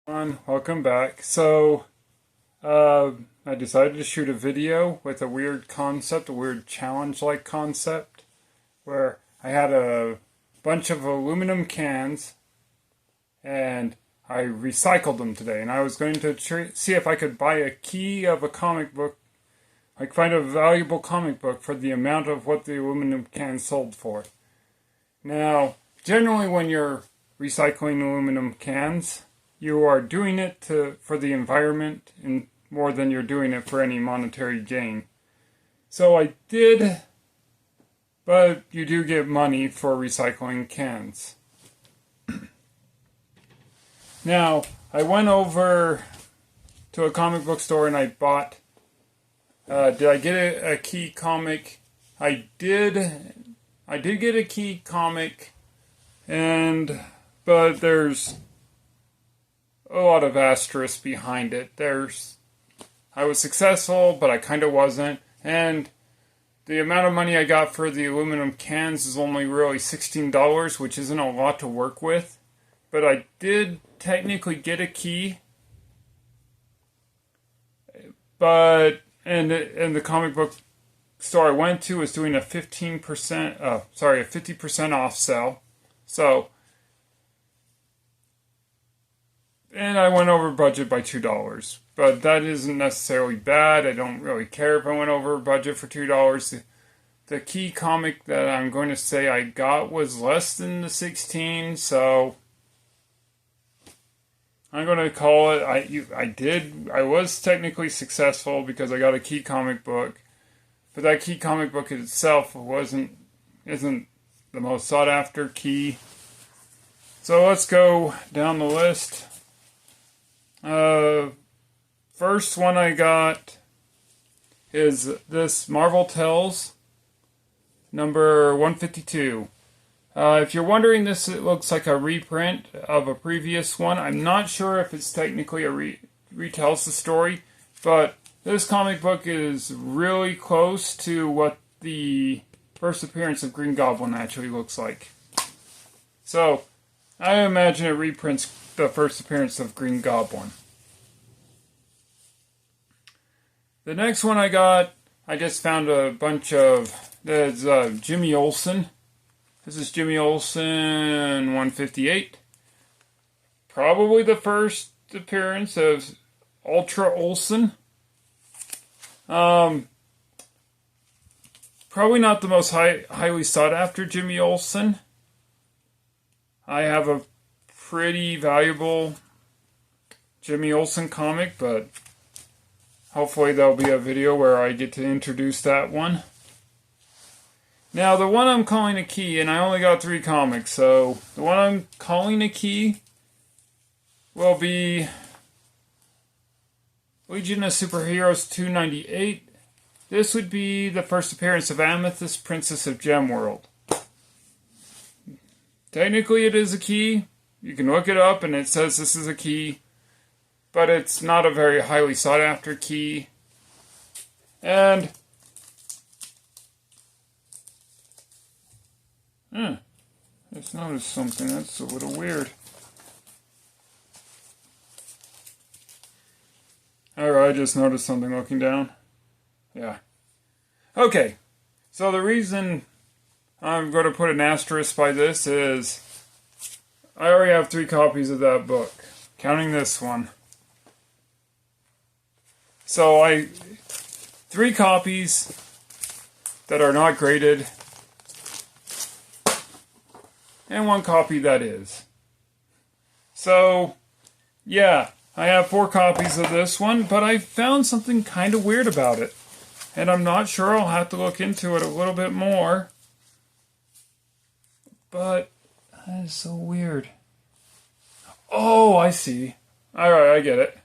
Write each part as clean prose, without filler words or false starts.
Welcome back. I decided to shoot a video with a weird concept, a weird challenge-like concept, where I had a bunch of aluminum cans and I recycled them today. And I was going to see if I could buy a key of a comic book, like find a valuable comic book for the amount of what the aluminum cans sold for. Now, generally when you're recycling aluminum cans, you are doing it for the environment and more than you're doing it for any monetary gain. So I did, but you do get money for recycling cans. Now, I went over to a comic book store and I bought, did I get a key comic? I did get a key comic, but there's a lot of asterisks behind it. I was successful, but I kind of wasn't. And the amount of money I got for the aluminum cans is only really $16, which isn't a lot to work with. But I did technically get a key. But, and the comic book store I went to was doing a 50% off sale. So, and I went over budget by $2. But that isn't necessarily bad. I don't really care if I went over budget for $2. The key comic that I'm going to say I got was less than the 16, so I'm going to call it, I was technically successful because I got a key comic book. But that key comic book itself isn't the most sought after key. So let's go down the list. First one I got is this Marvel Tales number 152. If you're wondering, it looks like a reprint of a previous one. I'm not sure if it's technically retells the story, but this comic book is really close to what the first appearance of Green Goblin actually looks like. So, I imagine it reprints the first appearance of Green Goblin. The next one I got, I just found a bunch of, there's Jimmy Olsen. This is Jimmy Olsen 158. Probably the first appearance of Ultra Olsen. Probably not the most highly sought after Jimmy Olsen. I have a pretty valuable Jimmy Olsen comic, but hopefully there'll be a video where I get to introduce that one. Now, the one I'm calling a key, and I only got 3 comics, so the one I'm calling a key will be Legion of Superheroes 298. This would be the first appearance of Amethyst, Princess of Gemworld. Technically it is a key. You can look it up and it says this is a key. But it's not a very highly sought after key. And I just noticed something that's a little weird. Alright, I just noticed something looking down. Yeah. Okay. So the reason I'm going to put an asterisk by this is I already have 3 copies of that book, counting this one. So 3 copies that are not graded, and 1 copy that is. So, yeah, I have 4 copies of this one, but I found something kind of weird about it. And I'm not sure, I'll have to look into it a little bit more. But that is so weird. Oh, I see. Alright, I get it.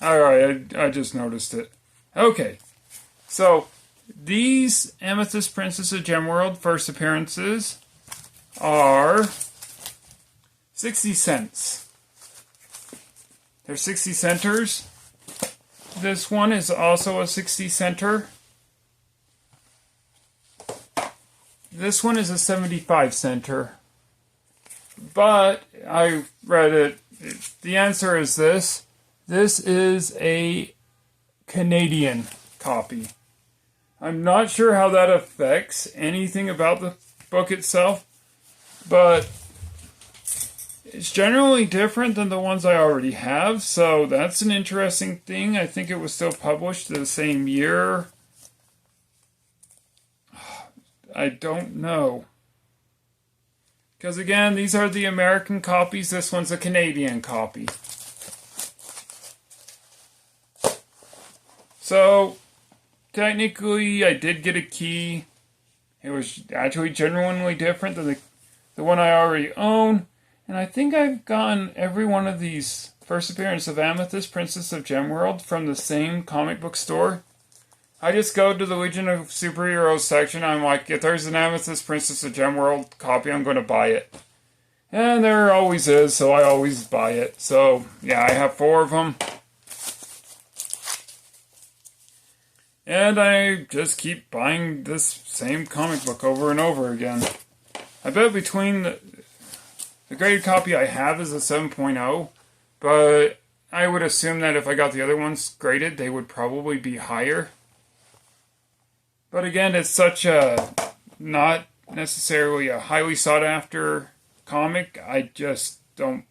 Alright, I just noticed it. Okay. So, these Amethyst Princess of Gemworld first appearances are 60 cents. They're 60 centers. This one is also a 60 center. This one is a 75 center. But I read it. The answer is this. This is a Canadian copy. I'm not sure how that affects anything about the book itself, but it's generally different than the ones I already have, so that's an interesting thing. I think it was still published the same year. I don't know. Because again, these are the American copies, this one's a Canadian copy. So, technically, I did get a key. It was actually genuinely different than the one I already own. And I think I've gotten every one of these first appearance of Amethyst, Princess of Gemworld from the same comic book store. I just go to the Legion of Superheroes section. I'm like, if there's an Amethyst, Princess of Gemworld copy, I'm going to buy it. And there always is, so I always buy it. So, yeah, I have 4 of them. And I just keep buying this same comic book over and over again. I bet between the graded copy I have is a 7.0, but I would assume that if I got the other ones graded, they would probably be higher. But again, it's such a not necessarily a highly sought after comic. I just don't.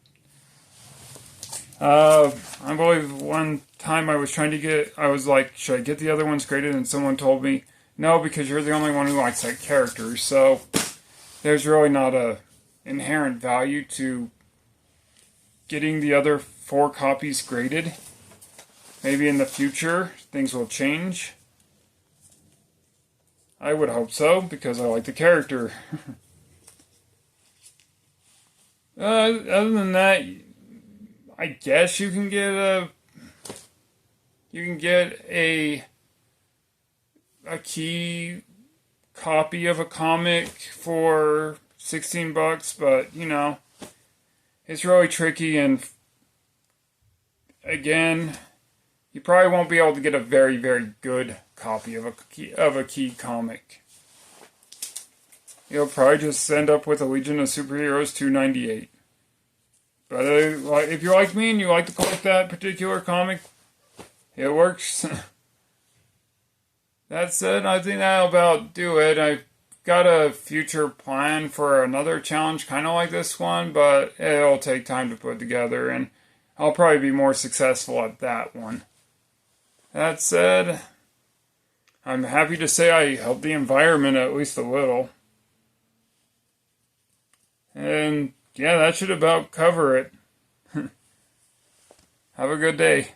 I believe one time I was like, should I get the other ones graded? And someone told me, no, because you're the only one who likes that character. So there's really not a inherent value to getting the other 4 copies graded. Maybe in the future things will change. I would hope so, because I like the character. Other than that, I guess you can get a key copy of a comic for $16, but you know, it's really tricky, and again, you probably won't be able to get a very, very good copy of a key comic. You'll probably just end up with a Legion of Superheroes 298. But if you're like me and you like to collect that particular comic, it works. That said, I think that'll about do it. I've got a future plan for another challenge kind of like this one, but it'll take time to put together, and I'll probably be more successful at that one. That said, I'm happy to say I helped the environment at least a little. And yeah, that should about cover it. Have a good day.